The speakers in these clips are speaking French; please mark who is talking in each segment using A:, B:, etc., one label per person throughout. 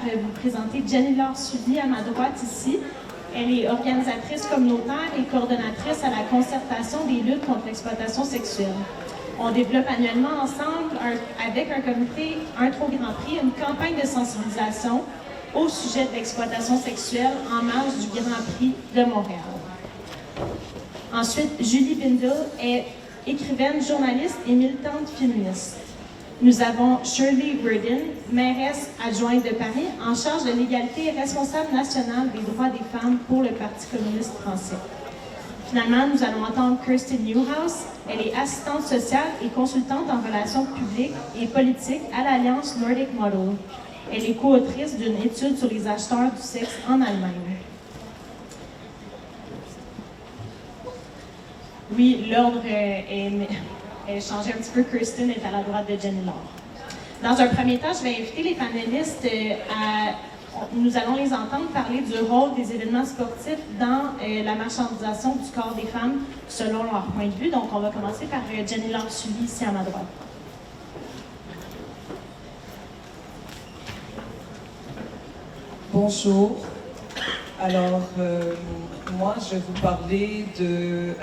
A: Je vais vous présenter Jenny-Laure Sully à ma droite ici. Elle est organisatrice communautaire et coordonnatrice à la concertation des luttes contre l'exploitation sexuelle. On développe annuellement ensemble, avec un comité Un Trop Grand Prix, une campagne de sensibilisation au sujet de l'exploitation sexuelle en marge du Grand Prix de Montréal. Ensuite, Julie Bindel est écrivaine, journaliste et militante féministe. Nous avons Shirley Reardon, mairesse adjointe de Paris, en charge de l'égalité et responsable nationale des droits des femmes pour le Parti communiste français. Finalement, nous allons entendre Kirsten Newhouse. Elle est assistante sociale et consultante en relations publiques et politiques à l'Alliance Nordic Model. Elle est co-autrice d'une étude sur les acheteurs du sexe en Allemagne. Oui, l'ordre est changé un petit peu. Kirsten est à la droite de Jenny-Laure. Dans un premier temps, je vais inviter les panélistes nous allons les entendre parler du rôle des événements sportifs dans la marchandisation du corps des femmes selon leur point de vue. Donc, on va commencer par Jenny-Laure Sully, ici à ma droite.
B: Bonjour. Alors, moi, je vais vous parler du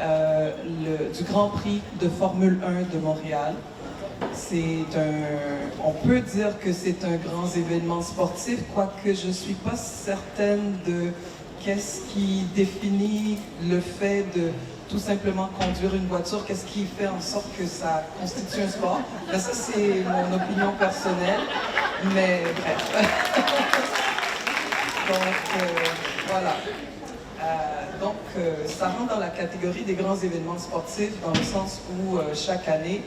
B: Grand Prix de Formule 1 de Montréal. On peut dire que c'est un grand événement sportif, quoique je ne suis pas certaine de qu'est-ce qui définit le fait de tout simplement conduire une voiture, qu'est-ce qui fait en sorte que ça constitue un sport. Mais ça, c'est mon opinion personnelle, mais bref. Donc, voilà. Ça rentre dans la catégorie des grands événements sportifs, dans le sens où chaque année,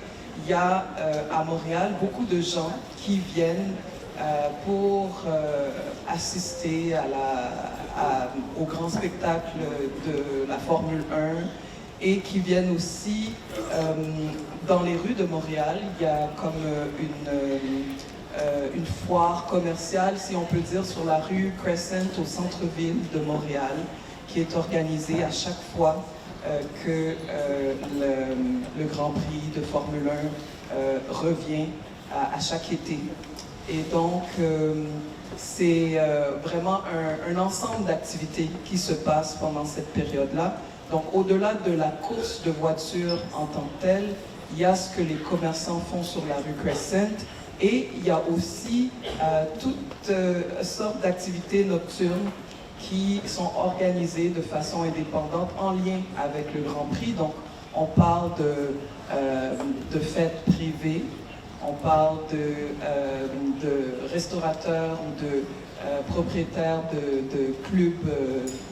B: il y a à Montréal beaucoup de gens qui viennent pour assister au grand spectacle de la Formule 1 et qui viennent aussi dans les rues de Montréal. Il y a comme une foire commerciale, si on peut dire, sur la rue Crescent au centre-ville de Montréal, qui est organisée à chaque fois que le Grand Prix de Formule 1 revient à chaque été. Et donc, c'est vraiment un ensemble d'activités qui se passent pendant cette période-là. Donc, au-delà de la course de voitures en tant que telle, il y a ce que les commerçants font sur la rue Crescent, et il y a aussi toutes sortes d'activités nocturnes qui sont organisées de façon indépendante en lien avec le Grand Prix. Donc, on parle de fêtes privées, on parle de restaurateurs ou de propriétaires de clubs,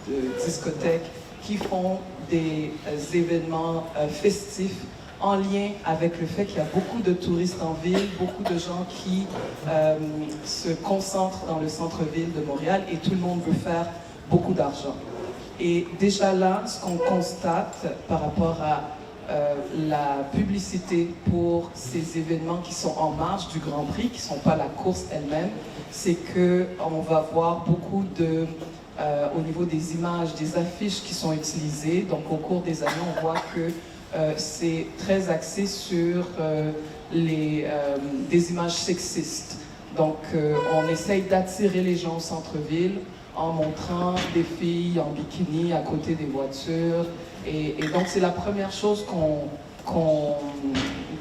B: de discothèques qui font des événements festifs en lien avec le fait qu'il y a beaucoup de touristes en ville, beaucoup de gens qui se concentrent dans le centre-ville de Montréal et tout le monde veut faire beaucoup d'argent. Et déjà là, ce qu'on constate par rapport à la publicité pour ces événements qui sont en marge du Grand Prix, qui ne sont pas la course elle-même, c'est qu'on va voir beaucoup au niveau des images, des affiches qui sont utilisées. Donc au cours des années, on voit que c'est très axé sur des images sexistes. Donc, on essaye d'attirer les gens au centre-ville en montrant des filles en bikini à côté des voitures. Et donc, c'est la première chose dont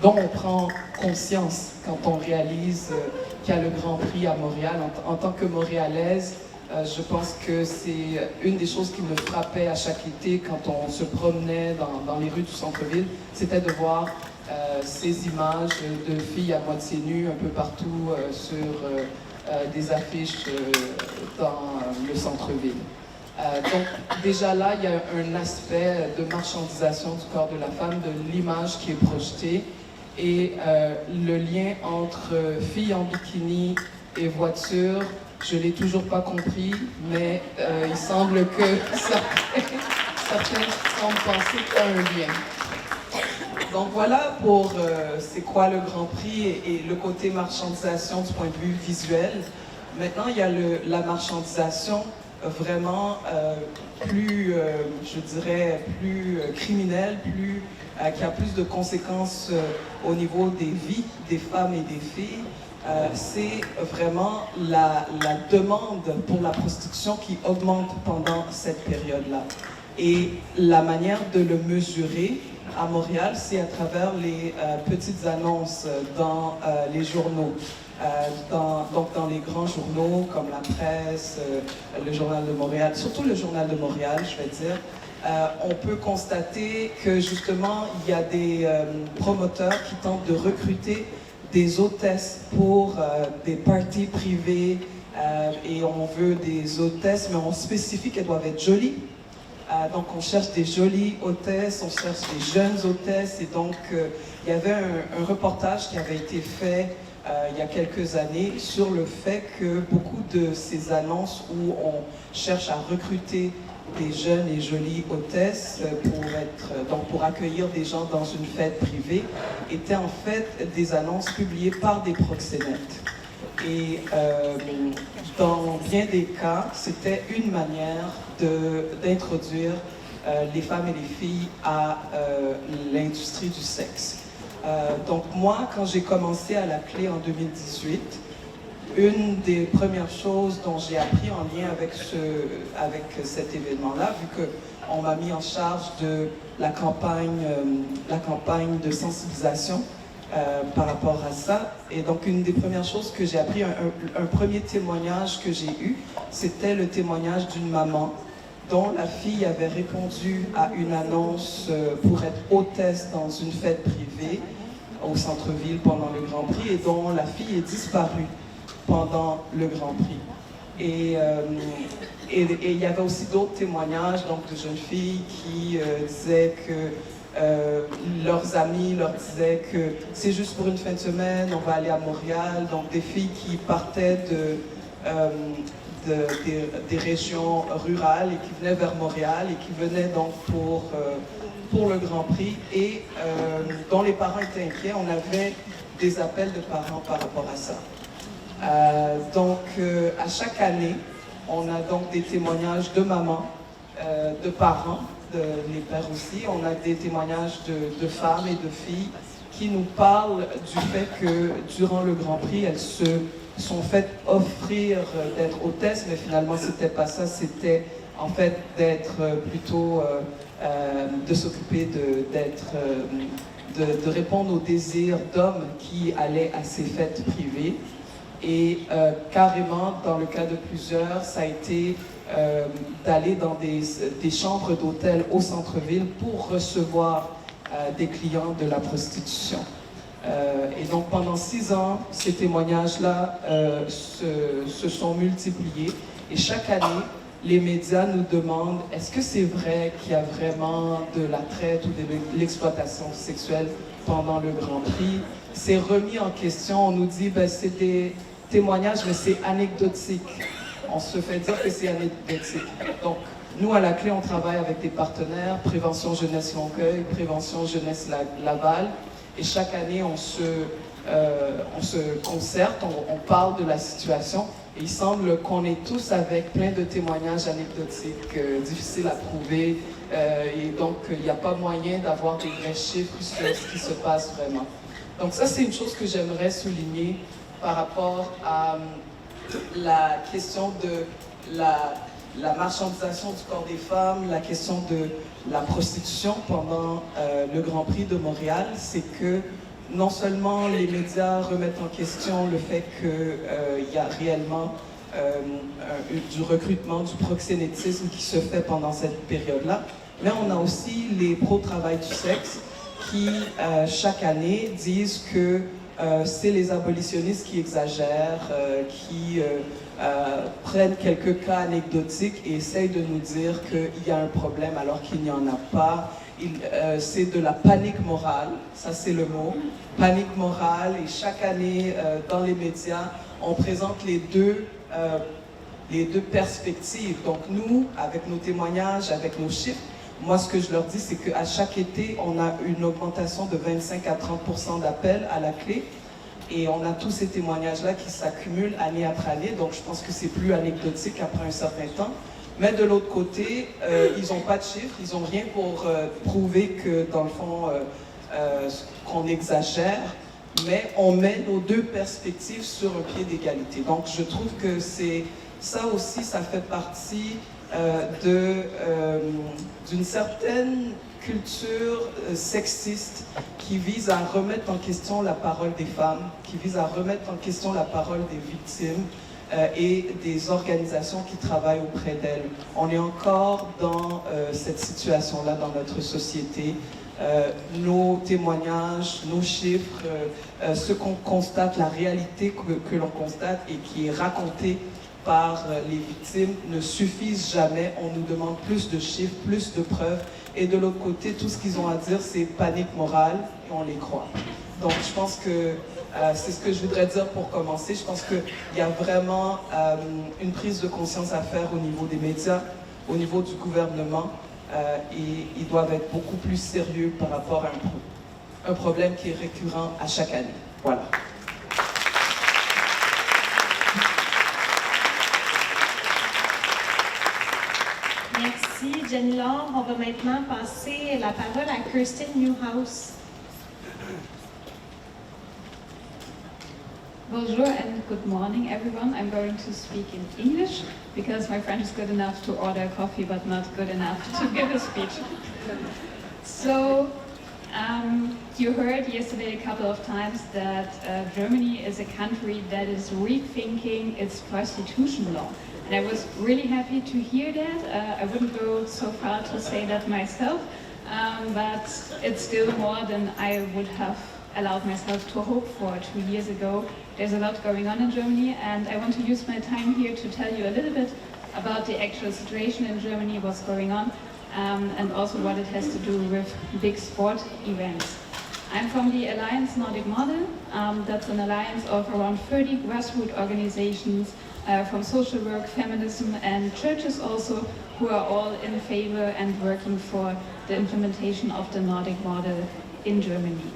B: on prend conscience quand on réalise qu'il y a le Grand Prix à Montréal. En tant que Montréalaise, je pense que c'est une des choses qui me frappait à chaque été quand on se promenait dans les rues du centre-ville, c'était de voir ces images de filles à moitié nues un peu partout sur des affiches dans le centre-ville. Donc déjà là, il y a un aspect de marchandisation du corps de la femme, de l'image qui est projetée et le lien entre filles en bikini et voitures. Je ne l'ai toujours pas compris, mais il semble que certains semblent penser qu'il y a un lien. Donc voilà pour c'est quoi le Grand Prix et le côté marchandisation du point de vue visuel. Maintenant, il y a la marchandisation vraiment plus, je dirais, plus criminelle, qui a plus de conséquences au niveau des vies des femmes et des filles. c'est vraiment la demande pour la prostitution qui augmente pendant cette période-là. Et la manière de le mesurer à Montréal, c'est à travers les petites annonces dans les journaux. Donc dans les grands journaux comme La Presse, le Journal de Montréal, surtout le Journal de Montréal, je vais dire, on peut constater que justement, il y a des promoteurs qui tentent de recruter des hôtesses pour des parties privées et on veut des hôtesses, mais on spécifie qu'elles doivent être jolies. Donc on cherche des jolies hôtesses, on cherche des jeunes hôtesses et donc il y avait un reportage qui avait été fait il y a quelques années sur le fait que beaucoup de ces annonces où on cherche à recruter des jeunes et jolies hôtesses pour accueillir des gens dans une fête privée étaient en fait des annonces publiées par des proxénètes. Et dans bien des cas, c'était une manière d'introduire les femmes et les filles à l'industrie du sexe. Donc moi, quand j'ai commencé à la Clé en 2018, une des premières choses dont j'ai appris en lien avec cet événement-là, vu qu'on m'a mis en charge de la campagne de sensibilisation par rapport à ça. Et donc, une des premières choses que j'ai appris, un premier témoignage que j'ai eu, c'était le témoignage d'une maman dont la fille avait répondu à une annonce pour être hôtesse dans une fête privée au centre-ville pendant le Grand Prix et dont la fille est disparue pendant le Grand Prix. Et il y avait aussi d'autres témoignages donc, de jeunes filles qui disaient que leurs amis leur disaient que c'est juste pour une fin de semaine, on va aller à Montréal. Donc des filles qui partaient des régions rurales et qui venaient vers Montréal et qui venaient donc pour le Grand Prix et dont les parents étaient inquiets. On avait des appels de parents par rapport à ça. Donc, à chaque année, on a donc des témoignages de mamans, de parents, les pères aussi. On a des témoignages de femmes et de filles qui nous parlent du fait que durant le Grand Prix, elles se sont faites offrir d'être hôtesses, mais finalement, c'était pas ça. C'était en fait d'être plutôt, de s'occuper de répondre aux désirs d'hommes qui allaient à ces fêtes privées. Et carrément, dans le cas de plusieurs, ça a été d'aller dans des chambres d'hôtel au centre-ville pour recevoir des clients de la prostitution. Et donc pendant 6 ans, ces témoignages-là se sont multipliés. Et chaque année, les médias nous demandent est-ce que c'est vrai qu'il y a vraiment de la traite ou de l'exploitation sexuelle pendant le Grand Prix? C'est remis en question, on nous dit ben, c'est des témoignages, mais c'est anecdotique. On se fait dire que c'est anecdotique. Donc, nous, à la Clé, on travaille avec des partenaires, Prévention Jeunesse Longueuil, Prévention Jeunesse Laval, et chaque année, on se concerte, on parle de la situation, et il semble qu'on est tous avec plein de témoignages anecdotiques, difficiles à prouver, et donc il n'y a pas moyen d'avoir des vrais chiffres sur ce qui se passe vraiment. Donc ça, c'est une chose que j'aimerais souligner par rapport à la question de la marchandisation du corps des femmes, la question de la prostitution pendant le Grand Prix de Montréal, c'est que non seulement les médias remettent en question le fait qu'il y a réellement du recrutement, du proxénétisme qui se fait pendant cette période-là, mais on a aussi les pro-travail du sexe qui, chaque année, disent que c'est les abolitionnistes qui exagèrent, qui prennent quelques cas anecdotiques et essayent de nous dire qu'il y a un problème alors qu'il n'y en a pas. C'est de la panique morale, ça c'est le mot, panique morale, et chaque année dans les médias, on présente les deux perspectives. Donc nous, avec nos témoignages, avec nos chiffres, moi ce que je leur dis, c'est qu'à chaque été, on a une augmentation de 25 à 30% d'appels à la Clé, et on a tous ces témoignages-là qui s'accumulent année après année, donc je pense que c'est plus anecdotique après un certain temps. Mais de l'autre côté, ils n'ont pas de chiffres, ils n'ont rien pour prouver que, dans le fond, qu'on exagère. mais on met nos deux perspectives sur un pied d'égalité. Donc je trouve que c'est ça aussi, ça fait partie d'une certaine culture sexiste qui vise à remettre en question la parole des femmes, qui vise à remettre en question la parole des victimes et des organisations qui travaillent auprès d'elles. On est encore dans cette situation-là dans notre société. Nos témoignages, nos chiffres, ce qu'on constate, la réalité que l'on constate et qui est racontée par les victimes ne suffisent jamais. On nous demande plus de chiffres, plus de preuves. Et de l'autre côté, tout ce qu'ils ont à dire, c'est panique morale et on les croit. Donc je pense que c'est ce que je voudrais dire pour commencer. Je pense qu'il y a vraiment une prise de conscience à faire au niveau des médias, au niveau du gouvernement. Et ils doivent être beaucoup plus sérieux par rapport à un problème qui est récurrent à chaque année. Voilà.
A: Merci, Jenny-Laure. On va maintenant passer la parole à Kirsten Newhouse.
C: Bonjour and good morning, everyone. I'm going to speak in English because my French is good enough to order a coffee, but not good enough to give a speech. So, you heard yesterday a couple of times that Germany is a country that is rethinking its prostitution law. And I was really happy to hear that. I wouldn't go so far to say that myself, but it's still more than I would have allowed myself to hope for 2 years ago. There's a lot going on in Germany, and I want to use my time here to tell you a little bit about the actual situation in Germany, what's going on, and also what it has to do with big sport events. I'm from the Alliance Nordic Model. That's an alliance of around 30 grassroots organizations from social work, feminism, and churches also, who are all in favor and working for the implementation of the Nordic model in Germany.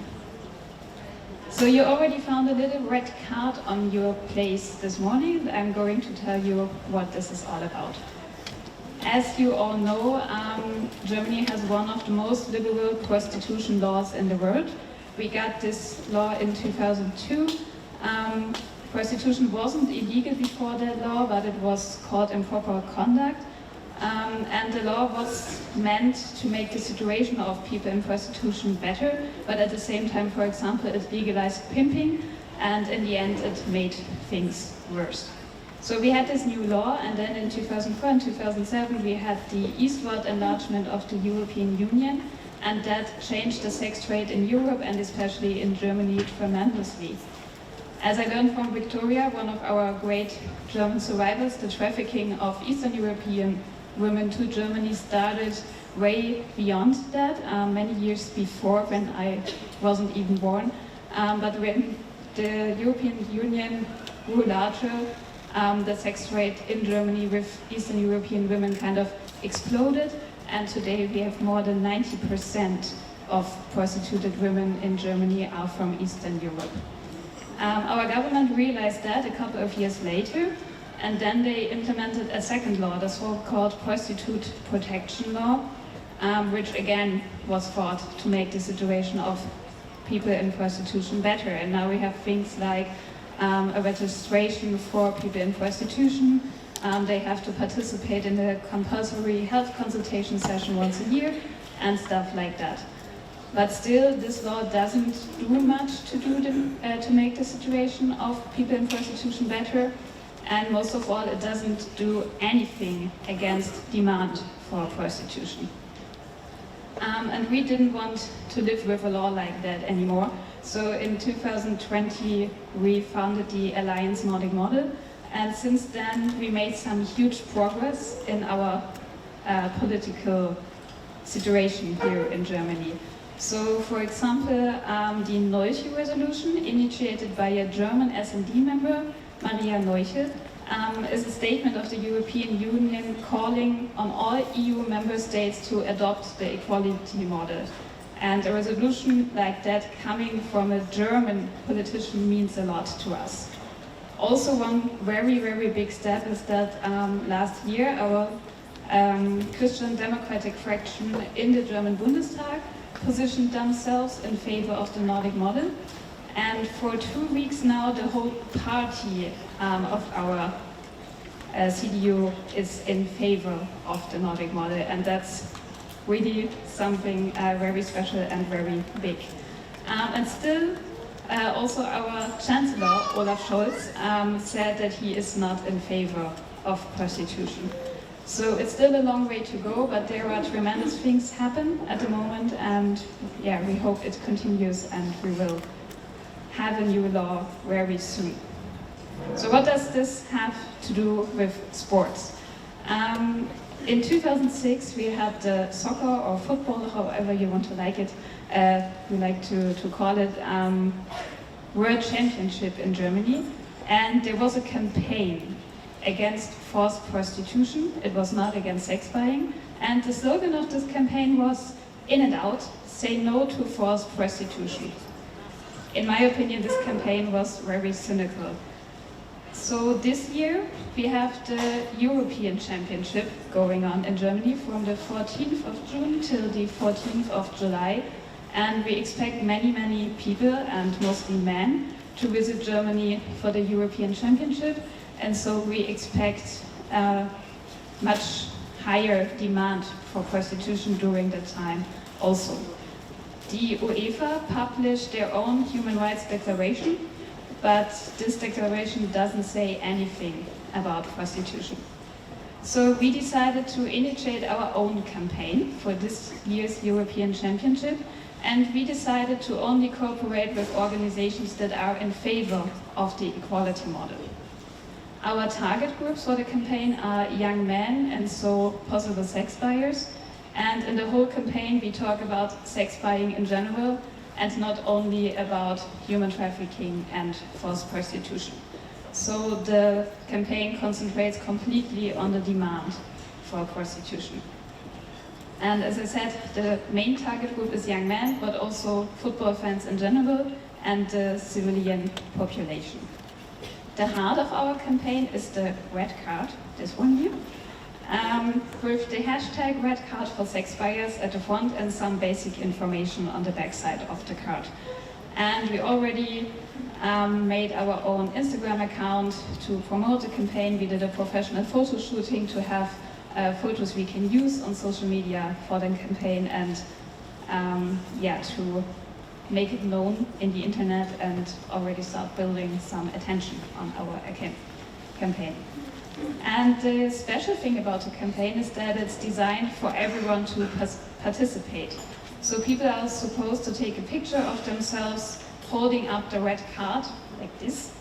C: So you already found a little red card on your place this morning. I'm going to tell you what this is all about. As you all know, Germany has one of the most liberal prostitution laws in the world. We got this law in 2002. Prostitution wasn't illegal before that law, but it was called improper conduct. And the law was meant to make the situation of people in prostitution better, but at the same time, for example, it legalized pimping, and in the end it made things worse. So we had this new law, and then in 2004 and 2007 we had the eastward enlargement of the European Union, and that changed the sex trade in Europe and especially in Germany tremendously. As I learned from Victoria, one of our great German survivors, the trafficking of Eastern European women to Germany started way beyond that, many years before, when I wasn't even born. But when the European Union grew larger, the sex trade in Germany with Eastern European women kind of exploded, and today we have more than 90% of prostituted women in Germany are from Eastern Europe. Our government realized that a couple of years later, and then they implemented a second law, the so-called Prostitute Protection Law, which again was thought to make the situation of people in prostitution better. And now we have things like a registration for people in prostitution. They have to participate in a compulsory health consultation session once a year and stuff like that. But still, this law doesn't do much to make the situation of people in prostitution better. And most of all, it doesn't do anything against demand for prostitution. And we didn't want to live with a law like that anymore. So in 2020, we founded the Alliance Nordic Model. And since then, we made some huge progress in our political situation here in Germany. So, for example, the Neuchel resolution, initiated by a German SD member, Maria Neuchel, is a statement of the European Union calling on all EU member states to adopt the equality model. And a resolution like that coming from a German politician means a lot to us. Also, one very, very big step is that last year our Christian Democratic fraction in the German Bundestag positioned themselves in favor of the Nordic model. And for 2 weeks now, the whole party of our CDU is in favor of the Nordic model, and that's really something very special and very big. And still, also our Chancellor, Olaf Scholz, said that he is not in favor of prostitution. So it's still a long way to go, but there are tremendous things happen at the moment, and yeah, we hope it continues and we will have a new law very soon. So what does this have to do with sports? In 2006 we had the soccer or football, however you want to like it, we like to call it, World Championship in Germany, and there was a campaign against forced prostitution. It was not against sex buying, and the slogan of this campaign was "In and Out, say no to forced prostitution." In my opinion, this campaign was very cynical. So this year we have the European Championship going on in Germany from the 14th of June till the 14th of July, and we expect many people, and mostly men, to visit Germany for the European Championship, and so we expect much higher demand for prostitution during that time also. The UEFA published their own human rights declaration, but this declaration doesn't say anything about prostitution. So we decided to initiate our own campaign for this year's European Championship, and we decided to only cooperate with organizations that are in favor of the equality model. Our target groups for the campaign are young men and so possible sex buyers, and in the whole campaign we talk about sex buying in general and not only about human trafficking and forced prostitution. So the campaign concentrates completely on the demand for prostitution. And as I said, the main target group is young men, but also football fans in general and the civilian population. The heart of our campaign is the red card, this one here, with the hashtag red card for sex buyers at the front and some basic information on the back side of the card. And we already made our own Instagram account to promote the campaign. We did a professional photo shooting to have photos we can use on social media for the campaign, and to make it known in the internet and already start building some attention on our campaign. And the special thing about the campaign is that it's designed for everyone to participate. So people are supposed to take a picture of themselves holding up the red card, like this,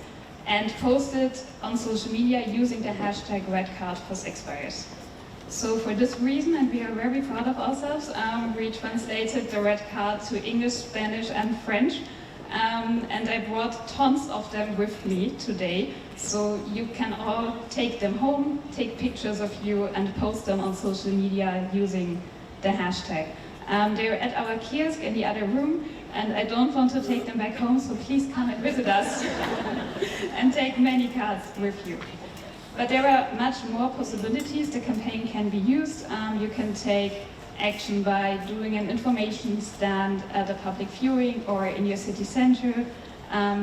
C: and post it on social media using the hashtag red card for sex buyers. So for this reason, and we are very proud of ourselves, we translated the red card to English, Spanish and French. And I brought tons of them with me today, so you can all take them home, take pictures of you and post them on social media using the hashtag. They're at our kiosk in the other room, and I don't want to take them back home, so please come and visit us and take many cards with you. But there are much more possibilities the campaign can be used. You can take action by doing an information stand at a public viewing or in your city center.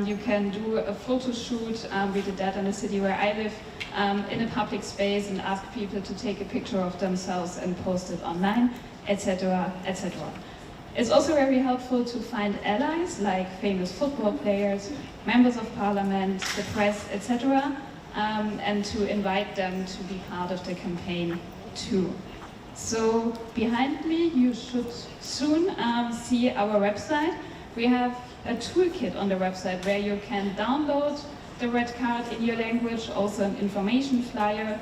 C: You can do a photo shoot, we did that in the city where I live, in a public space and ask people to take a picture of themselves and post it online, etc., etc. It's also very helpful to find allies like famous football players, members of parliament, the press, etc., and to invite them to be part of the campaign too. So behind me you should soon see our website. We have a toolkit on the website where you can download the red card in your language, also an information flyer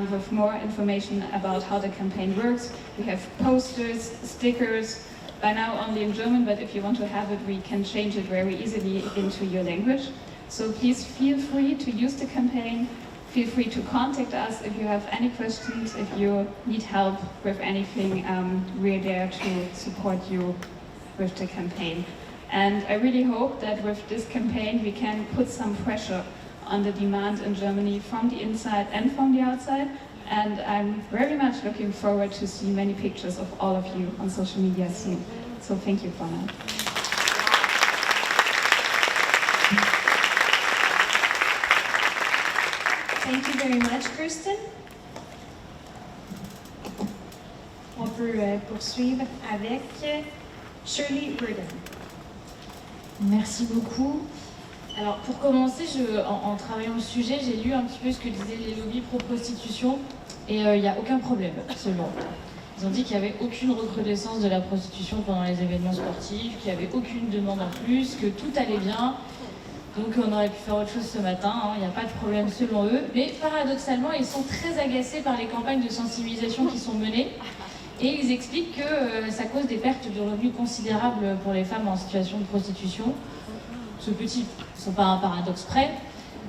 C: with more information about how the campaign works. We have posters, stickers, by now only in German, but if you want to have it, we can change it very easily into your language. So please feel free to use the campaign. Feel free to contact us if you have any questions, if you need help with anything. We're there to support you with the campaign. And I really hope that with this campaign we can put some pressure on the demand in Germany from the inside and from the outside. And I'm very much looking forward to see many pictures of all of you on social media soon. So thank you for now.
A: Thank you very much, Kirsten. On peut poursuivre avec Shirley Burden.
D: Merci beaucoup. Alors pour commencer, en travaillant le sujet, j'ai lu un petit peu ce que disaient les lobbies pro-prostitution et il n'y a aucun problème, absolument. Ils ont dit qu'il n'y avait aucune recrudescence de la prostitution pendant les événements sportifs, qu'il n'y avait aucune demande en plus, que tout allait bien. Donc on aurait pu faire autre chose ce matin, hein, il n'y a pas de problème selon eux. Mais paradoxalement, ils sont très agacés par les campagnes de sensibilisation qui sont menées. Et ils expliquent que ça cause des pertes de revenus considérables pour les femmes en situation de prostitution. Ce petit, ce n'est pas un paradoxe près,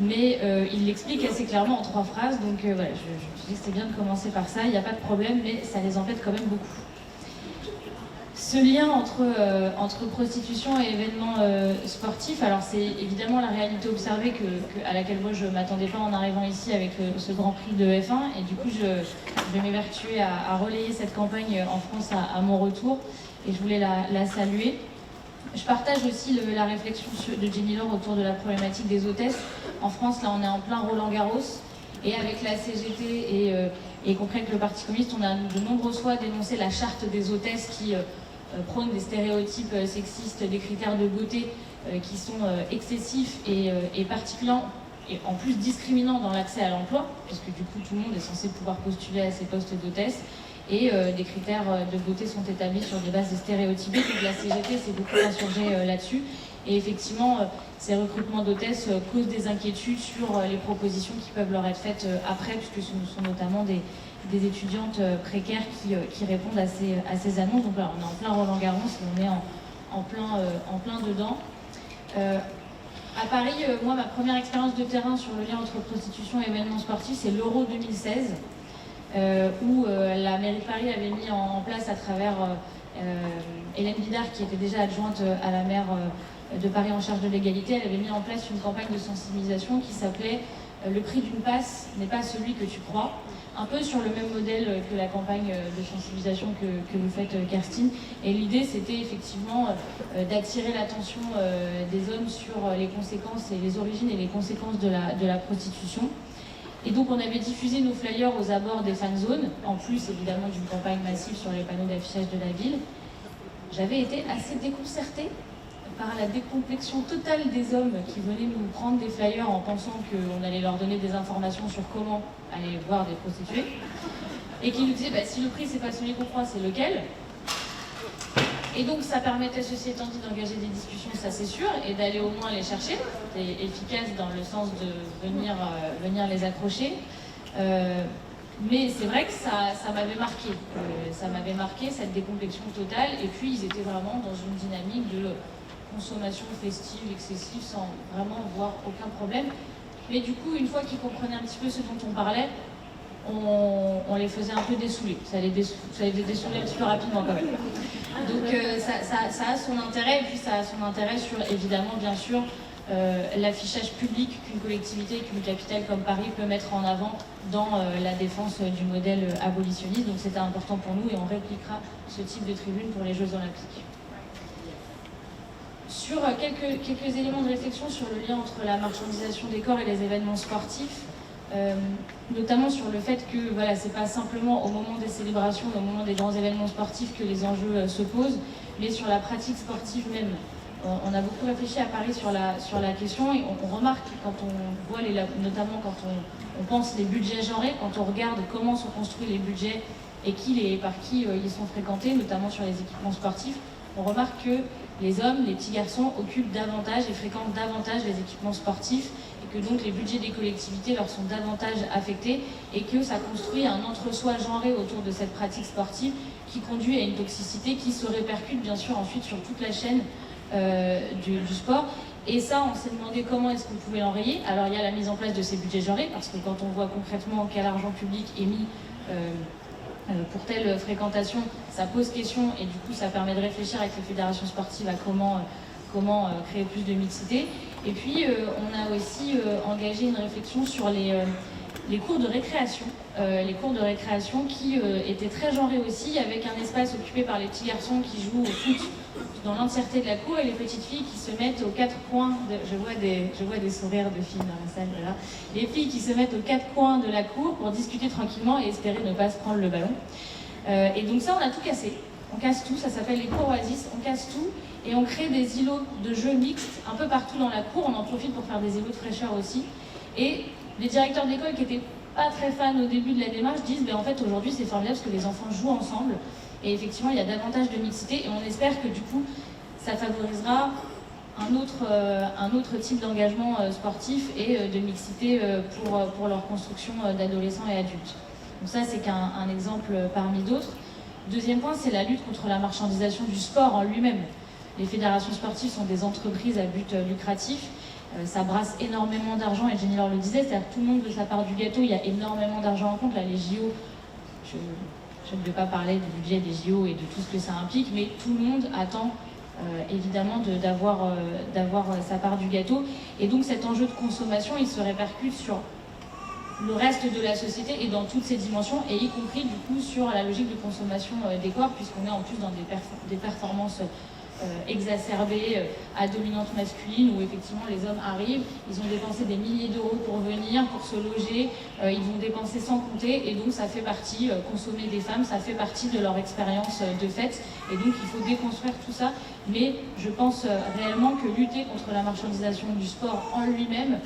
D: mais il l'explique assez clairement en 3 phrases. Donc voilà, je me suis dit que c'était bien de commencer par ça. Il n'y a pas de problème, mais ça les embête quand même beaucoup. Ce lien entre prostitution et événements sportifs, alors c'est évidemment la réalité observée à laquelle moi je ne m'attendais pas en arrivant ici avec ce Grand Prix de F1, et du coup je vais m'évertuer à relayer cette campagne en France à mon retour, et je voulais la saluer. Je partage aussi la réflexion de Jenny Laure autour de la problématique des hôtesses. En France, là on est en plein Roland-Garros, et avec la CGT et compris avec le Parti communiste, on a de nombreuses fois dénoncé la charte des hôtesses qui prône des stéréotypes sexistes, des critères de beauté qui sont excessifs et particulièrement, et en plus discriminants dans l'accès à l'emploi, puisque du coup tout le monde est censé pouvoir postuler à ces postes d'hôtesse, et des critères de beauté sont établis sur des bases stéréotypées. Donc la CGT s'est beaucoup insurgée là-dessus, et effectivement ces recrutements d'hôtesses causent des inquiétudes sur les propositions qui peuvent leur être faites après, puisque ce sont notamment des étudiantes précaires qui répondent à ces annonces. Donc là, on est en plein Roland-Garros, on est en plein dedans. À Paris, moi, ma première expérience de terrain sur le lien entre prostitution et événements sportifs, c'est l'Euro 2016, où la mairie de Paris avait mis en place à travers Hélène Bidard, qui était déjà adjointe à la maire de Paris en charge de l'égalité, elle avait mis en place une campagne de sensibilisation qui s'appelait « Le prix d'une passe n'est pas celui que tu crois », un peu sur le même modèle que la campagne de sensibilisation que vous faites, Kerstin. Et l'idée, c'était effectivement d'attirer l'attention des hommes sur les conséquences et les origines et les conséquences de la prostitution. Et donc, on avait diffusé nos flyers aux abords des fan zones, en plus évidemment d'une campagne massive sur les panneaux d'affichage de la ville. J'avais été assez déconcertée par la décomplexion totale des hommes qui venaient nous prendre des flyers en pensant qu'on allait leur donner des informations sur comment aller voir des prostituées, et qui nous disaient bah, si le prix c'est pas celui qu'on croit, c'est lequel. Et donc ça permettait, ceci étant dit, d'engager des discussions, ça c'est sûr, et d'aller au moins les chercher, et efficace dans le sens de venir les accrocher. Mais c'est vrai que ça m'avait marqué. Ça m'avait marqué, cette décomplexion totale, et puis ils étaient vraiment dans une dynamique de consommation festive, excessive, sans vraiment voir aucun problème. Mais du coup, une fois qu'ils comprenaient un petit peu ce dont on parlait, on les faisait un peu dessouler. Ça les dessoulait un petit peu rapidement quand même. Donc ça a son intérêt, et puis ça a son intérêt sur, évidemment, bien sûr, l'affichage public qu'une collectivité, qu'une capitale comme Paris peut mettre en avant dans la défense du modèle abolitionniste. Donc c'était important pour nous, et on répliquera ce type de tribune pour les Jeux Olympiques. Sur quelques éléments de réflexion sur le lien entre la marchandisation des corps et les événements sportifs, notamment sur le fait que voilà, c'est pas simplement au moment des célébrations, au moment des grands événements sportifs que les enjeux se posent, mais sur la pratique sportive même. On a beaucoup réfléchi à Paris sur la question, et on remarque quand on voit, notamment quand on pense les budgets genrés, quand on regarde comment sont construits les budgets et par qui ils sont fréquentés, notamment sur les équipements sportifs, on remarque que les hommes, les petits garçons occupent davantage et fréquentent davantage les équipements sportifs, et que donc les budgets des collectivités leur sont davantage affectés, et que ça construit un entre-soi genré autour de cette pratique sportive qui conduit à une toxicité qui se répercute bien sûr ensuite sur toute la chaîne du sport. Et ça, on s'est demandé comment est-ce qu'on pouvait l'enrayer. Alors il y a la mise en place de ces budgets genrés, parce que quand on voit concrètement quel argent public est mis pour telle fréquentation, ça pose question, et du coup ça permet de réfléchir avec les fédérations sportives à comment créer plus de mixité. Et puis on a aussi engagé une réflexion sur les cours de récréation. Les cours de récréation qui étaient très genrés aussi, avec un espace occupé par les petits garçons qui jouent au foot dans l'entièreté de la cour, et les petites filles qui se mettent aux quatre coins, je vois des sourires de filles dans la salle, voilà. Les filles qui se mettent aux quatre coins de la cour pour discuter tranquillement et espérer ne pas se prendre le ballon. Et donc ça, on a tout cassé. On casse tout, ça s'appelle les cours Oasis, on casse tout et on crée des îlots de jeux mixtes un peu partout dans la cour. On en profite pour faire des îlots de fraîcheur aussi. Et les directeurs d'école qui étaient pas très fans au début de la démarche disent en fait aujourd'hui c'est formidable parce que les enfants jouent ensemble et effectivement il y a davantage de mixité et on espère que du coup ça favorisera un autre type d'engagement sportif et de mixité pour leur construction d'adolescents et adultes. Donc ça c'est qu'un exemple parmi d'autres. Deuxième point, c'est la lutte contre la marchandisation du sport en lui-même. Les fédérations sportives sont des entreprises à but lucratif. Ça brasse énormément d'argent, et Jenny Laure le disait, c'est-à-dire que tout le monde veut sa part du gâteau, il y a énormément d'argent en compte. Là, les JO, je ne vais pas parler du budget des JO et de tout ce que ça implique, mais tout le monde attend évidemment d'avoir sa part du gâteau. Et donc cet enjeu de consommation, il se répercute sur le reste de la société et dans toutes ses dimensions, et y compris du coup sur la logique de consommation des corps, puisqu'on est en plus dans des performances exacerbées à dominante masculine, où effectivement les hommes arrivent, ils ont dépensé des milliers d'euros pour venir, pour se loger, ils vont dépenser sans compter, et donc ça fait partie, consommer des femmes, ça fait partie de leur expérience de fête, et donc il faut déconstruire tout ça, mais je pense réellement que lutter contre la marchandisation du sport en lui-même,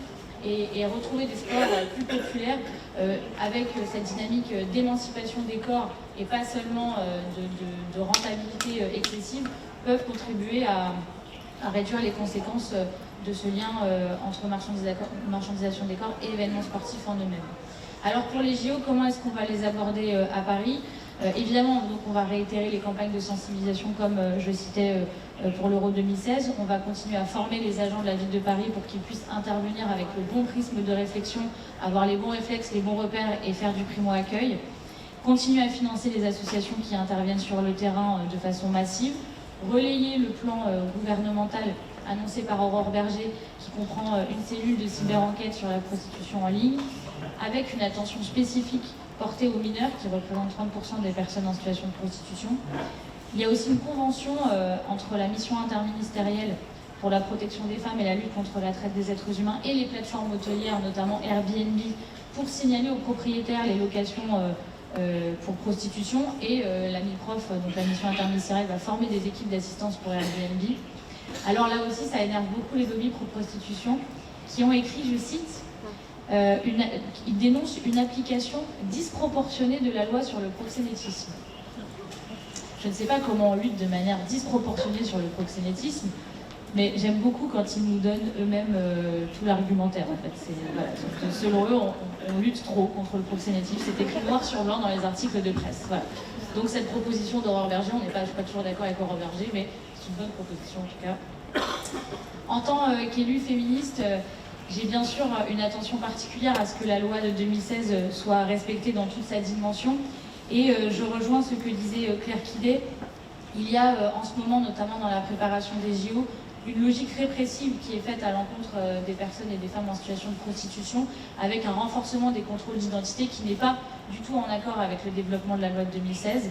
D: et retrouver des sports plus populaires avec cette dynamique d'émancipation des corps et pas seulement de rentabilité excessive, peuvent contribuer à réduire les conséquences de ce lien entre marchandisation des corps et événements sportifs en eux-mêmes. Alors pour les JO, comment est-ce qu'on va les aborder à Paris ? Évidemment, donc on va réitérer les campagnes de sensibilisation comme je citais pour l'Euro 2016. On va continuer à former les agents de la ville de Paris pour qu'ils puissent intervenir avec le bon prisme de réflexion, avoir les bons réflexes, les bons repères et faire du primo-accueil. Continuer à financer les associations qui interviennent sur le terrain de façon massive. Relayer le plan gouvernemental annoncé par Aurore Berger qui comprend une cellule de cyber-enquête sur la prostitution en ligne avec une attention spécifique portée aux mineurs qui représentent 30% des personnes en situation de prostitution. Il y a aussi une convention entre la mission interministérielle pour la protection des femmes et la lutte contre la traite des êtres humains et les plateformes hôtelières, notamment Airbnb, pour signaler aux propriétaires les locations pour prostitution, et la MIPROF, donc la mission interministérielle, va former des équipes d'assistance pour Airbnb. Alors là aussi, ça énerve beaucoup les lobbies pro-prostitution qui ont écrit, je cite, ils dénoncent une application disproportionnée de la loi sur le proxénétisme. Je ne sais pas comment on lutte de manière disproportionnée sur le proxénétisme, mais j'aime beaucoup quand ils nous donnent eux-mêmes tout l'argumentaire. En fait, voilà, selon eux, on lutte trop contre le proxénétisme. C'est écrit noir sur blanc dans les articles de presse. Voilà. Donc cette proposition d'Aurore Berger, je ne suis pas toujours d'accord avec Aurore Berger, mais c'est une bonne proposition en tout cas. En tant qu'élue féministe, j'ai bien sûr une attention particulière à ce que la loi de 2016 soit respectée dans toute sa dimension. Et je rejoins ce que disait Claire Quidet. Il y a en ce moment, notamment dans la préparation des JO, une logique répressive qui est faite à l'encontre des personnes et des femmes en situation de prostitution, avec un renforcement des contrôles d'identité qui n'est pas du tout en accord avec le développement de la loi de 2016.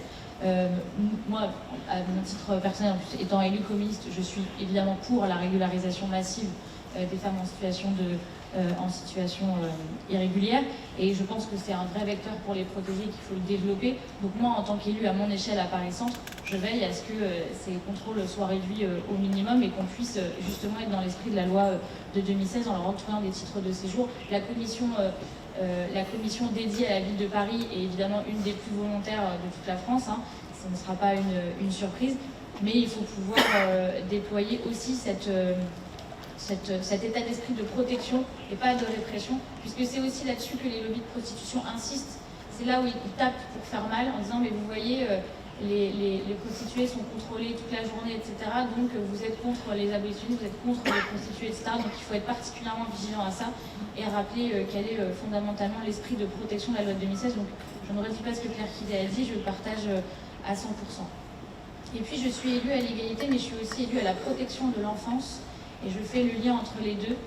D: Moi, à mon titre personnel, en plus, étant élue communiste, je suis évidemment pour la régularisation massive des femmes en situation irrégulière, et je pense que c'est un vrai vecteur pour les protéger qu'il faut le développer. Donc moi, en tant qu'élue à mon échelle à Paris Centre, je veille à ce que ces contrôles soient réduits au minimum et qu'on puisse justement être dans l'esprit de la loi de 2016 en leur octroyant des titres de séjour. La commission dédiée à la ville de Paris est évidemment une des plus volontaires de toute la France, hein. Ça ne sera pas une surprise, mais il faut pouvoir déployer aussi cet état d'esprit de protection et pas de répression, puisque c'est aussi là-dessus que les lobbies de prostitution insistent. C'est là où ils tapent pour faire mal en disant mais vous voyez, les prostituées sont contrôlées toute la journée, etc. Donc vous êtes contre les abolitionnistes, vous êtes contre les prostituées, etc. Donc il faut être particulièrement vigilant à ça et rappeler quel est fondamentalement l'esprit de protection de la loi de 2016. Donc je ne redis pas ce que Claire Quidet a dit, je le partage à 100%. Et puis je suis élue à l'égalité, mais je suis aussi élue à la protection de l'enfance. Et je fais le lien entre les deux.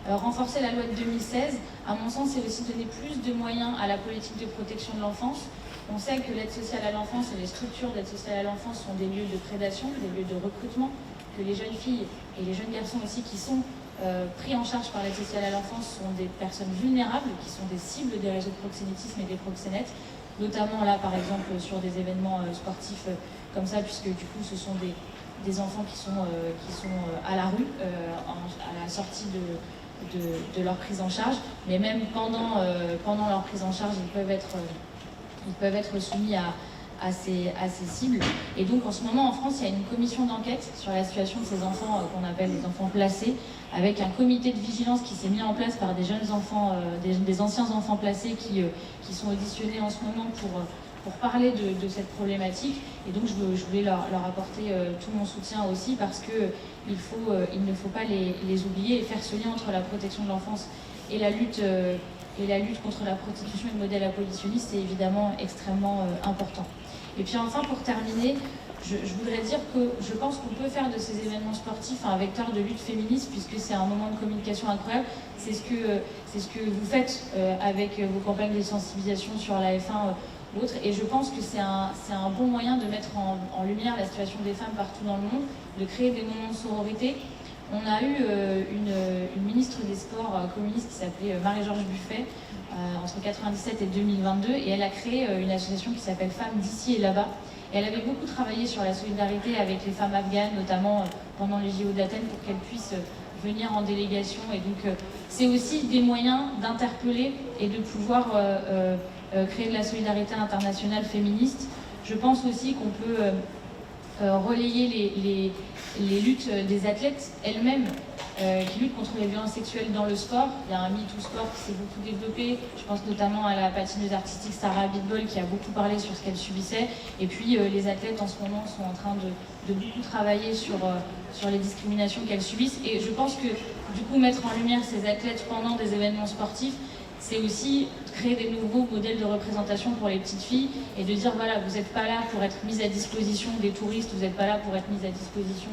D: Renforcer la loi de 2016, à mon sens, c'est aussi donner plus de moyens à la politique de protection de l'enfance. On sait que l'aide sociale à l'enfance et les structures d'aide sociale à l'enfance sont des lieux de prédation, des lieux de recrutement, que les jeunes filles et les jeunes garçons aussi qui sont pris en charge par l'aide sociale à l'enfance sont des personnes vulnérables, qui sont des cibles des réseaux de proxénétisme et des proxénètes, notamment là par exemple sur des événements sportifs comme ça, puisque du coup ce sont des enfants qui sont à la rue à la sortie de leur prise en charge, mais même pendant leur prise en charge, ils peuvent être soumis à ces cibles. Et donc en ce moment en France, il y a une commission d'enquête sur la situation de ces enfants qu'on appelle les enfants placés, avec un comité de vigilance qui s'est mis en place par des jeunes enfants, des anciens enfants placés qui sont auditionnés en ce moment pour parler de cette problématique. Et donc je voulais leur apporter tout mon soutien aussi, parce qu'il ne faut pas les oublier et faire ce lien entre la protection de l'enfance et la lutte contre la prostitution et le modèle abolitionniste est évidemment extrêmement important. Et puis enfin, pour terminer, je voudrais dire que je pense qu'on peut faire de ces événements sportifs un vecteur de lutte féministe, puisque c'est un moment de communication incroyable. C'est ce que vous faites avec vos campagnes de sensibilisation sur la F1 ou autres. Et je pense que c'est un bon moyen de mettre en lumière la situation des femmes partout dans le monde, de créer des moments de sororité. On a eu une ministre des Sports communiste qui s'appelait Marie-Georges Buffet entre 1997 et 2022, et elle a créé une association qui s'appelle Femmes d'ici et là-bas. Et elle avait beaucoup travaillé sur la solidarité avec les femmes afghanes, notamment pendant les JO d'Athènes, pour qu'elles puissent venir en délégation. Et donc c'est aussi des moyens d'interpeller et de pouvoir créer de la solidarité internationale féministe. Je pense aussi qu'on peut relayer les luttes des athlètes elles-mêmes qui luttent contre les violences sexuelles dans le sport. Il y a un MeToo Sport qui s'est beaucoup développé. Je pense notamment à la patineuse artistique Sarah Abitbol qui a beaucoup parlé sur ce qu'elle subissait. Et puis les athlètes en ce moment sont en train de beaucoup travailler sur les discriminations qu'elles subissent. Et je pense que du coup mettre en lumière ces athlètes pendant des événements sportifs, c'est aussi créer des nouveaux modèles de représentation pour les petites filles et de dire voilà, vous n'êtes pas là pour être mise à disposition des touristes, vous n'êtes pas là pour être mise à disposition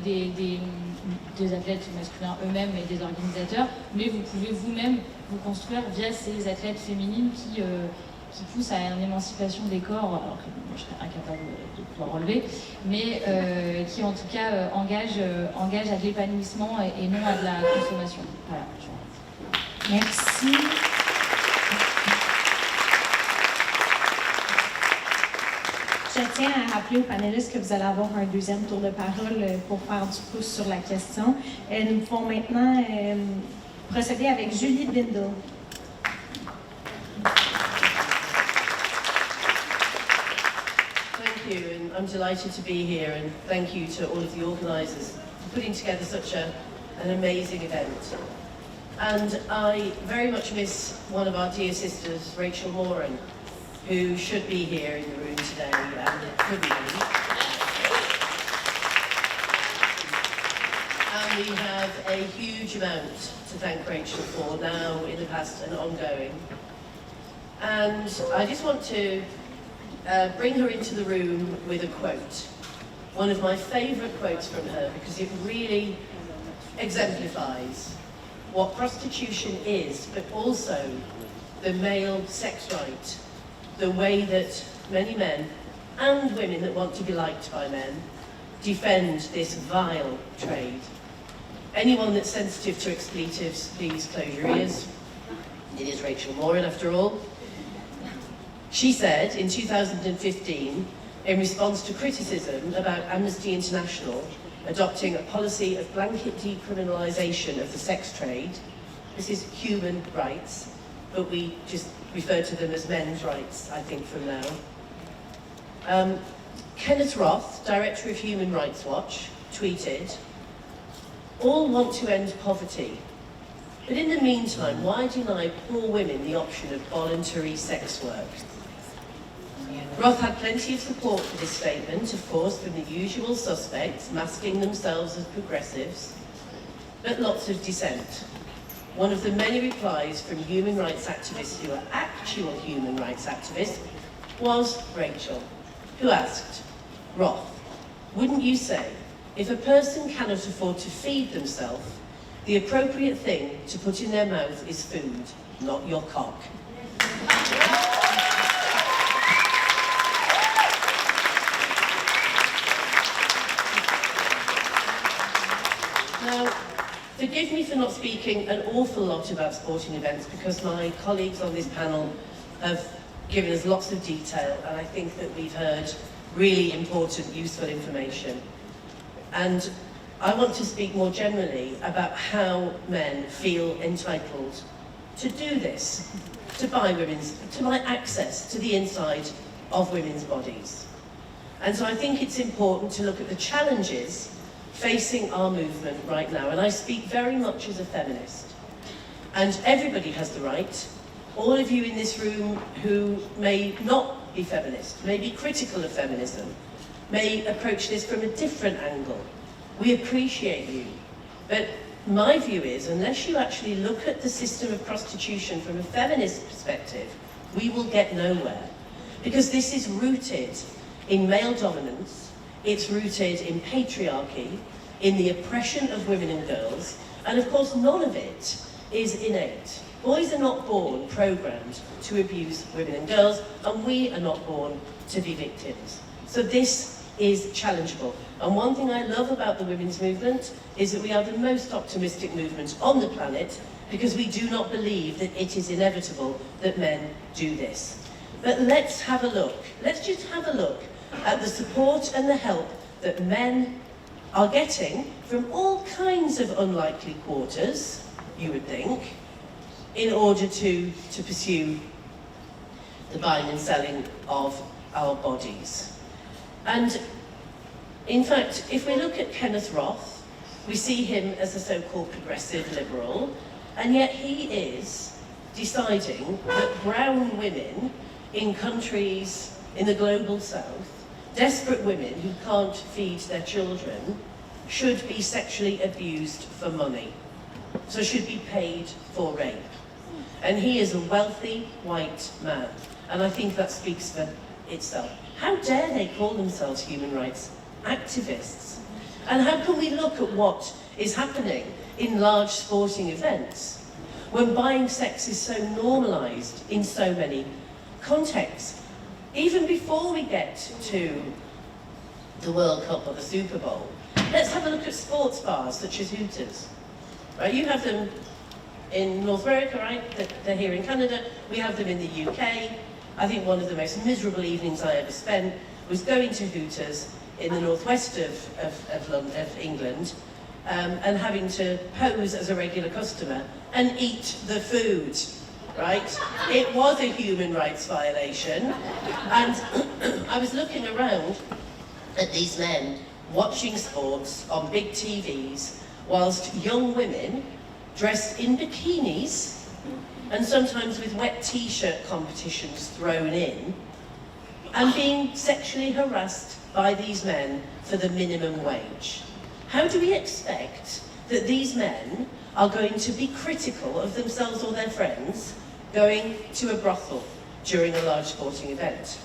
D: des athlètes masculins eux-mêmes et des organisateurs, mais vous pouvez vous-même vous construire via ces athlètes féminines qui poussent à une émancipation des corps, alors que moi, je serais incapable de pouvoir relever, mais qui en tout cas engagent à de l'épanouissement et non à de la consommation. Voilà.
A: Merci. Je tiens à rappeler aux panélistes que vous allez avoir un deuxième tour de parole pour faire du pouce sur la question. Nous pouvons maintenant procéder avec Julie Bindel.
E: Thank you, and I'm delighted to be here, and thank you to all of the organisers for putting together such an amazing event. And I very much miss one of our dear sisters, Rachel Moran, who should be here in the room today and couldn't be. And we have a huge amount to thank Rachel for now, in the past and ongoing. And I just want to bring her into the room with a quote. One of my favourite quotes from her, because it really exemplifies what prostitution is, but also the male sex right, the way that many men and women that want to be liked by men defend this vile trade. Anyone that's sensitive to expletives, please close your ears. It is Rachel Moran, after all. She said in 2015, in response to criticism about Amnesty International adopting a policy of blanket decriminalisation of the sex trade. This is human rights, but we just refer to them as men's rights, I think, from now. Kenneth Roth, Director of Human Rights Watch, tweeted, "All want to end poverty, but in the meantime, why deny poor women the option of voluntary sex work?" Roth had plenty of support for this statement, of course, from the usual suspects, masking themselves as progressives, but lots of dissent. One of the many replies from human rights activists who are actual human rights activists was Rachel, who asked, "Roth, wouldn't you say, if a person cannot afford to feed themselves, The appropriate thing to put in their mouth is food, not your cock. Now, forgive me for not speaking an awful lot about sporting events because my colleagues on this panel have given us lots of detail, and I think that we've heard really important, useful information. And I want to speak more generally about how men feel entitled to do this, to buy access to the inside of women's bodies. And so I think it's important to look at the challenges facing our movement right now. And I speak very much as a feminist. And everybody has the right, all of you in this room who may not be feminist, may be critical of feminism, may approach this from a different angle. We appreciate you. But my view is, unless you actually look at the system of prostitution from a feminist perspective, we will get nowhere. Because this is rooted in male dominance, it's rooted in patriarchy, in the oppression of women and girls, and of course none of it is innate. Boys are not born programmed to abuse women and girls, and we are not born to be victims. So this is challengeable. And one thing I love about the women's movement is that we are the most optimistic movement on the planet because we do not believe that it is inevitable that men do this. But let's have a look. Let's just have a look at the support and the help that men are getting from all kinds of unlikely quarters, you would think, in order to pursue the buying and selling of our bodies. And in fact, if we look at Kenneth Roth, we see him as a so-called progressive liberal, and yet he is deciding that brown women in countries in the global south, desperate women who can't feed their children, should be sexually abused for money, so should be paid for rape. And he is a wealthy white man, and I think that speaks for itself. How dare they call themselves human rights activists? And how can we look at what is happening in large sporting events when buying sex is so normalised in so many contexts? Even before we get to the World Cup or the Super Bowl, let's have a look at sports bars such as Hooters. Right, you have them in North America, right? They're here in Canada. We have them in the UK. I think one of the most miserable evenings I ever spent was going to Hooters in the northwest of England and having to pose as a regular customer and eat the food, right? It was a human rights violation. And I was looking around at these men watching sports on big TVs whilst young women dressed in bikinis and sometimes with wet t-shirt competitions thrown in and being sexually harassed by these men for the minimum wage. How do we expect that these men are going to be critical of themselves or their friends going to a brothel during a large sporting event?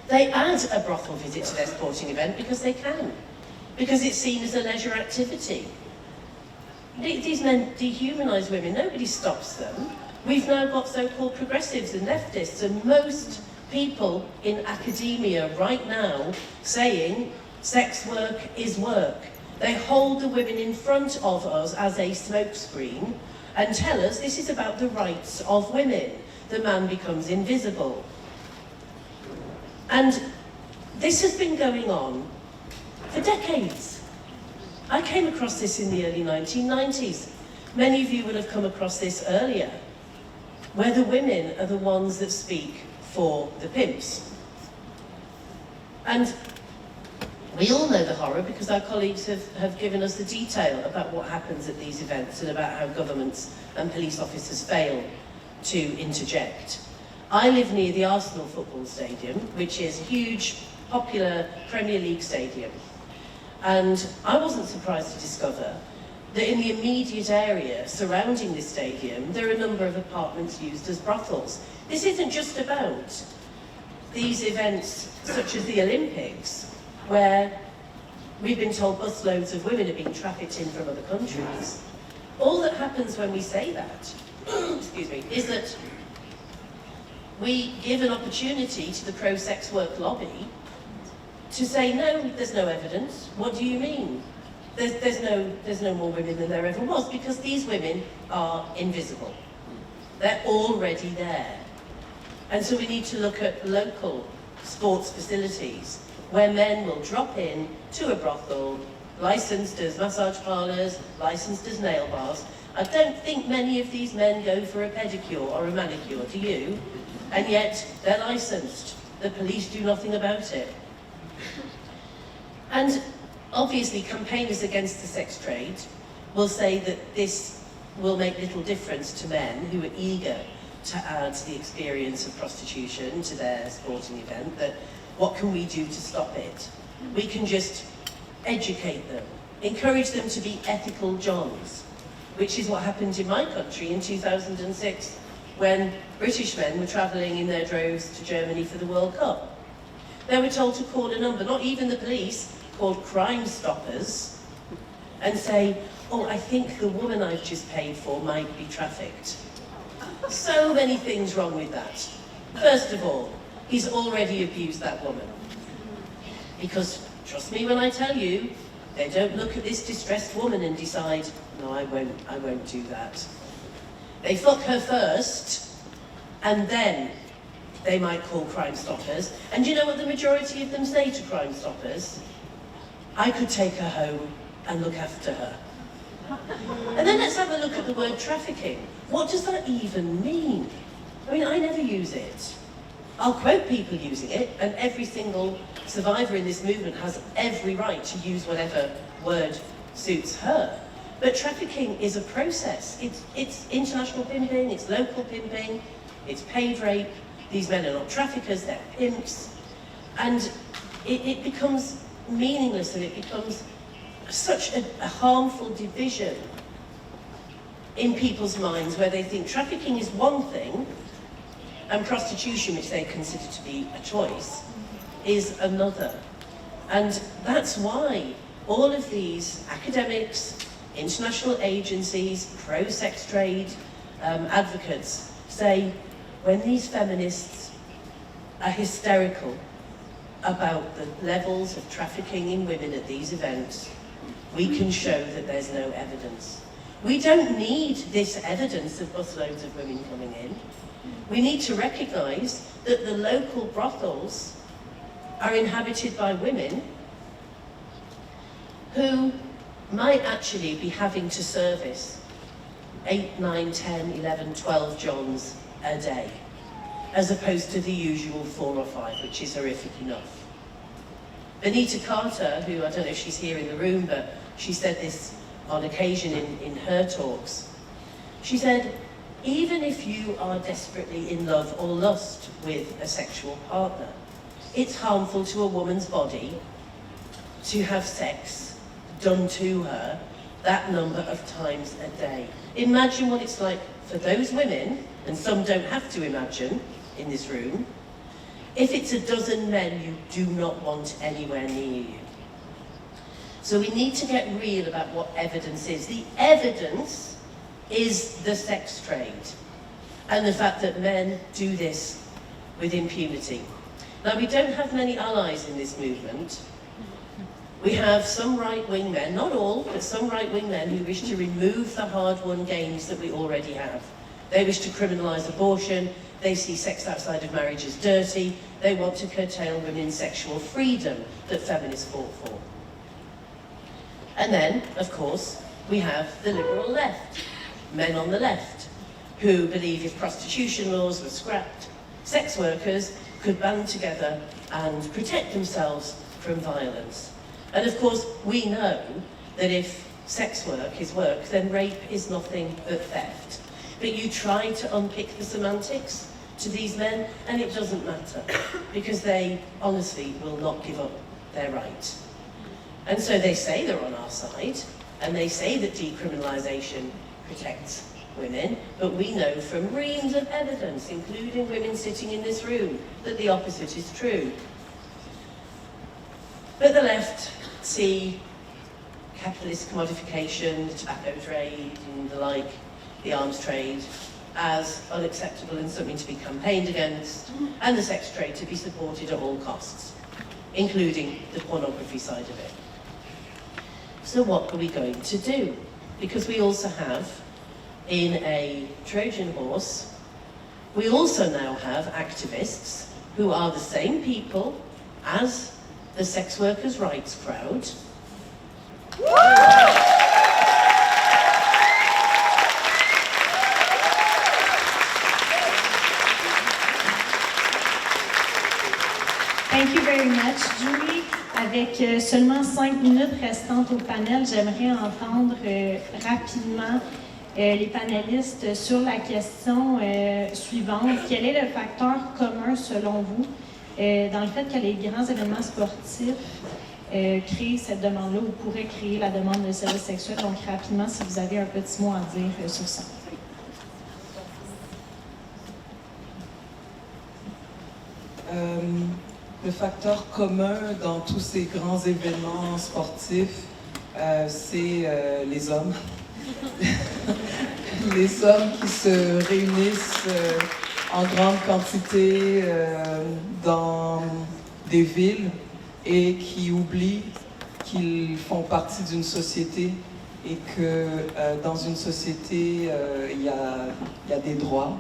E: They add a brothel visit to their sporting event because they can, because it's seen as a leisure activity. These men dehumanise women, nobody stops them. We've now got so-called progressives and leftists, and most people in academia right now saying sex work is work. They hold the women in front of us as a smokescreen and tell us this is about the rights of women. The man becomes invisible. And this has been going on for decades. I came across this in the early 1990s. Many of you will have come across this earlier, where the women are the ones that speak for the pimps. And we all know the horror because our colleagues have given us the detail about what happens at these events and about how governments and police officers fail to interject. I live near the Arsenal football stadium, which is a huge, popular Premier League stadium. And I wasn't surprised to discover that in the immediate area surrounding this stadium, there are a number of apartments used as brothels. This isn't just about these events such as the Olympics, where we've been told busloads of women are being trafficked in from other countries. All that happens when we say that, excuse me, is that we give an opportunity to the pro-sex work lobby to say, no, there's no evidence. What do you mean? There's no more women than there ever was, because these women are invisible. They're already there. And so we need to look at local sports facilities where men will drop in to a brothel, licensed as massage parlours, licensed as nail bars. I don't think many of these men go for a pedicure or a manicure, do you? And yet they're licensed. The police do nothing about it. And obviously campaigners against the sex trade will say that this will make little difference to men who are eager to add the experience of prostitution to their sporting event, that what can we do to stop it? We can just educate them, encourage them to be ethical Johns, which is what happened in my country in 2006 when British men were travelling in their droves to Germany for the World Cup. They were told to call a number, not even the police, called Crime Stoppers, and say, oh, I think the woman I've just paid for might be trafficked. So many things wrong with that. First of all, he's already abused that woman. Because, trust me when I tell you, they don't look at this distressed woman and decide, no, I won't do that. They fuck her first, and then they might call Crime Stoppers. And do you know what the majority of them say to Crime Stoppers? I could take her home and look after her. And then let's have a look at the word trafficking. What does that even mean? I mean, I never use it. I'll quote people using it, and every single survivor in this movement has every right to use whatever word suits her. But trafficking is a process. It's international pimping, it's local pimping, it's paid rape. These men are not traffickers, they're pimps. And it becomes meaningless, and it becomes such a harmful division in people's minds, where they think trafficking is one thing and prostitution, which they consider to be a choice, is another. And that's why all of these academics, international agencies, pro-sex trade advocates say, when these feminists are hysterical about the levels of trafficking in women at these events, we can show that there's no evidence. We don't need this evidence of busloads of women coming in. We need to recognise that the local brothels are inhabited by women who might actually be having to service 8, 9, 10, 11, 12 Johns a day, as opposed to the usual 4 or 5, which is horrific enough. Benita Carter, who I don't know if she's here in the room, but she said this on occasion in her talks. She said, even if you are desperately in love or lust with a sexual partner, it's harmful to a woman's body to have sex done to her that number of times a day. Imagine what it's like for those women, and some don't have to imagine in this room, if it's a dozen men you do not want anywhere near you. So we need to get real about what evidence is. The evidence is the sex trade and the fact that men do this with impunity. Now, we don't have many allies in this movement. We have some right-wing men, not all, but some right-wing men who wish to remove the hard-won gains that we already have. They wish to criminalise abortion, they see sex outside of marriage as dirty, they want to curtail women's sexual freedom that feminists fought for. And then, of course, we have the liberal left, men on the left, who believe if prostitution laws were scrapped, sex workers could band together and protect themselves from violence. And of course, we know that if sex work is work, then rape is nothing but theft. But you try to unpick the semantics to these men, and it doesn't matter, because they honestly will not give up their right. And so they say they're on our side, and they say that decriminalisation protects women, but we know from reams of evidence, including women sitting in this room, that the opposite is true. But the left see capitalist commodification, the tobacco trade and the like, the arms trade, as unacceptable and something to be campaigned against, and the sex trade to be supported at all costs, including the pornography side of it. So what are we going to do? Because we also have, in a Trojan horse, we also now have activists who are the same people as the sex workers' rights crowd.
A: Thank you very much, Julie. Avec seulement 5 minutes restantes au panel, j'aimerais entendre rapidement les panélistes sur la question suivante. Quel est le facteur commun, selon vous, dans le fait que les grands événements sportifs créent cette demande-là ou pourraient créer la demande de services sexuels? Donc, rapidement, si vous avez un petit mot à dire sur ça.
B: Le facteur commun dans tous ces grands événements sportifs, c'est les hommes. Les hommes qui se réunissent en grande quantité dans des villes et qui oublient qu'ils font partie d'une société et que dans une société, il y a des droits.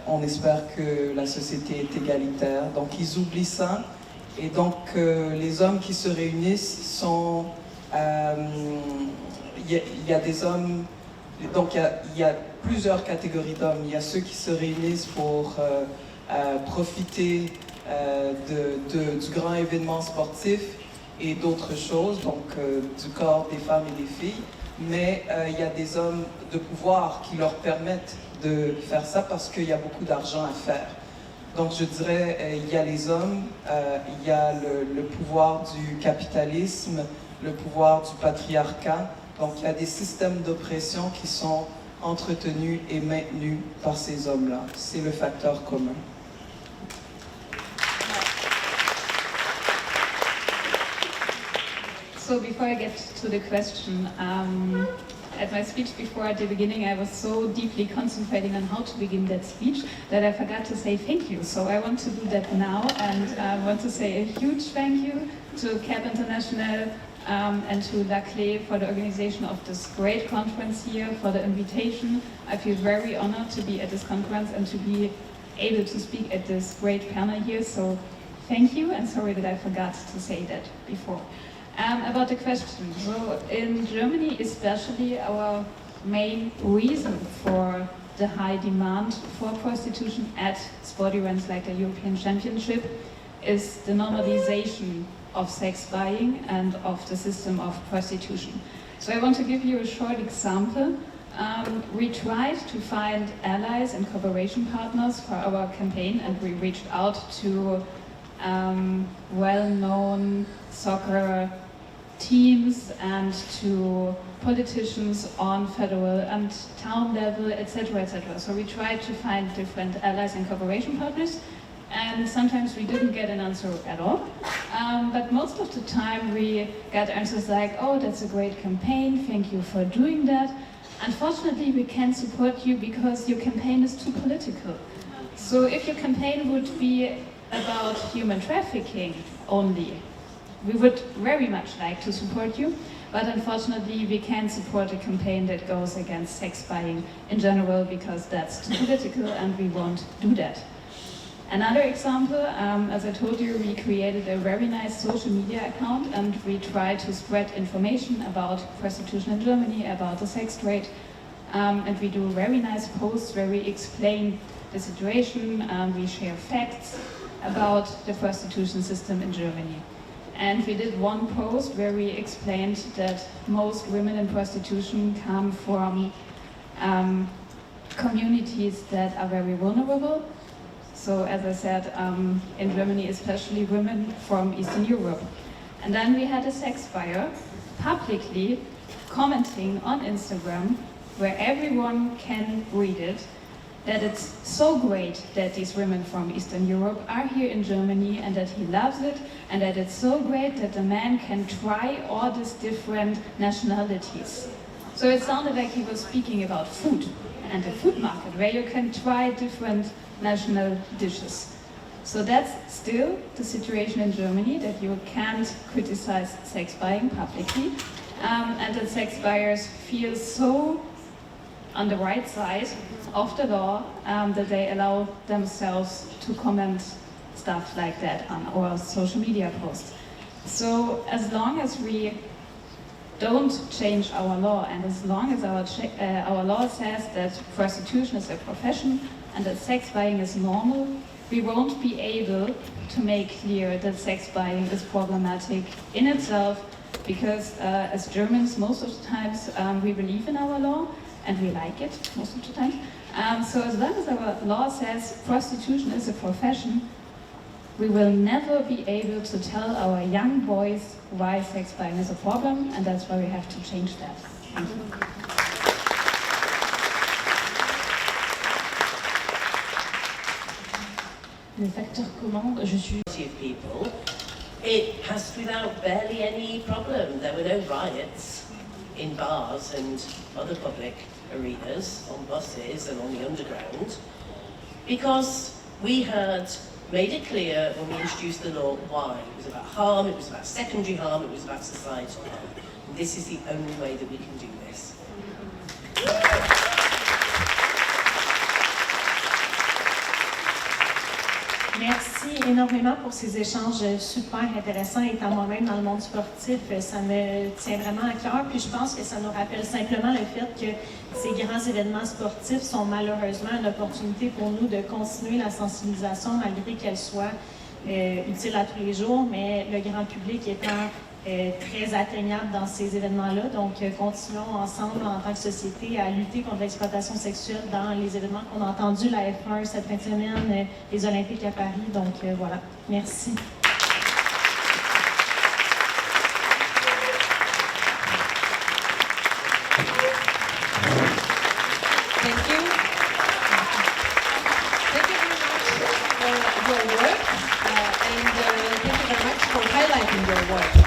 B: On espère que la société est égalitaire. Donc, ils oublient ça. Et donc, les hommes qui se réunissent sont... Il y a des hommes... Donc, il y a plusieurs catégories d'hommes. Il y a ceux qui se réunissent pour profiter du grand événement sportif et d'autres choses, donc du corps des femmes et des filles. Mais il y a des hommes de pouvoir qui leur permettent de faire ça parce qu'il y a beaucoup d'argent à faire. Donc je dirais, il y a les hommes, il y a le pouvoir du capitalisme, le pouvoir du patriarcat. Donc il y a des systèmes d'oppression qui sont entretenus et maintenus par ces hommes-là. C'est le facteur commun.
C: So before I get to the question, at my speech before at the beginning, I was so deeply concentrating on how to begin that speech that I forgot to say thank you. So I want to do that now, and I want to say a huge thank you to CAP International and to La Clé for the organization of this great conference here, for the invitation. I feel very honored to be at this conference and to be able to speak at this great panel here. So thank you, and sorry that I forgot to say that before. About the question, so in Germany especially, our main reason for the high demand for prostitution at sport events like the European Championship is the normalization of sex buying and of the system of prostitution. So I want to give you a short example. We tried to find allies and cooperation partners for our campaign, and we reached out to well-known soccer teams and to politicians on federal and town level, etc., etc. So we tried to find different allies and cooperation partners, and sometimes we didn't get an answer at all. But most of the time we got answers like, oh, that's a great campaign, thank you for doing that. Unfortunately, we can't support you because your campaign is too political. So if your campaign would be about human trafficking only, we would very much like to support you, but unfortunately we can't support a campaign that goes against sex buying in general because that's too political and we won't do that. Another example, as I told you, we created a very nice social media account and we try to spread information about prostitution in Germany, about the sex trade, and we do very nice posts where we explain the situation, we share facts about the prostitution system in Germany. And we did one post where we explained that most women in prostitution come from communities that are very vulnerable. So as I said, in Germany, especially women from Eastern Europe. And then we had a sex buyer publicly commenting on Instagram, where everyone can read it, that it's so great that these women from Eastern Europe are here in Germany and that he loves it, and that it's so great that the man can try all these different nationalities. So it sounded like he was speaking about food and the food market, where you can try different national dishes. So that's still the situation in Germany, that you can't criticize sex buying publicly, and that sex buyers feel so on the right side of the law that they allow themselves to comment stuff like that on our social media posts. So as long as we don't change our law, and as long as our law says that prostitution is a profession and that sex buying is normal, we won't be able to make clear that sex buying is problematic in itself, because as Germans, most of the times we believe in our law and we like it most of the time. So as long as our law says prostitution is a profession, we will never be able to tell our young boys why sex buying is a problem, and that's why we have to change that. Thank you.
D: Le facteur commun, je suis...
E: Of people, it passed without barely any problem. There were no riots in bars and other public arenas, on buses and on the underground, because we had made it clear when we introduced the law why. It was about harm, it was about secondary harm, it was about societal harm. And this is the only way that we can do this.
A: Merci énormément pour ces échanges super intéressants. Étant moi-même dans le monde sportif, ça me tient vraiment à cœur. Puis je pense que ça nous rappelle simplement le fait que ces grands événements sportifs sont malheureusement une opportunité pour nous de continuer la sensibilisation malgré qu'elle soit utile à tous les jours, mais le grand public étant très atteignable dans ces événements-là. Donc, continuons ensemble en tant que société à lutter contre l'exploitation sexuelle dans les événements qu'on a entendus, la F1 cette fin de semaine, les Olympiques à Paris. Donc, voilà. Merci.
F: Thank you. Thank you very much for your work, and thank you very much for highlighting your work.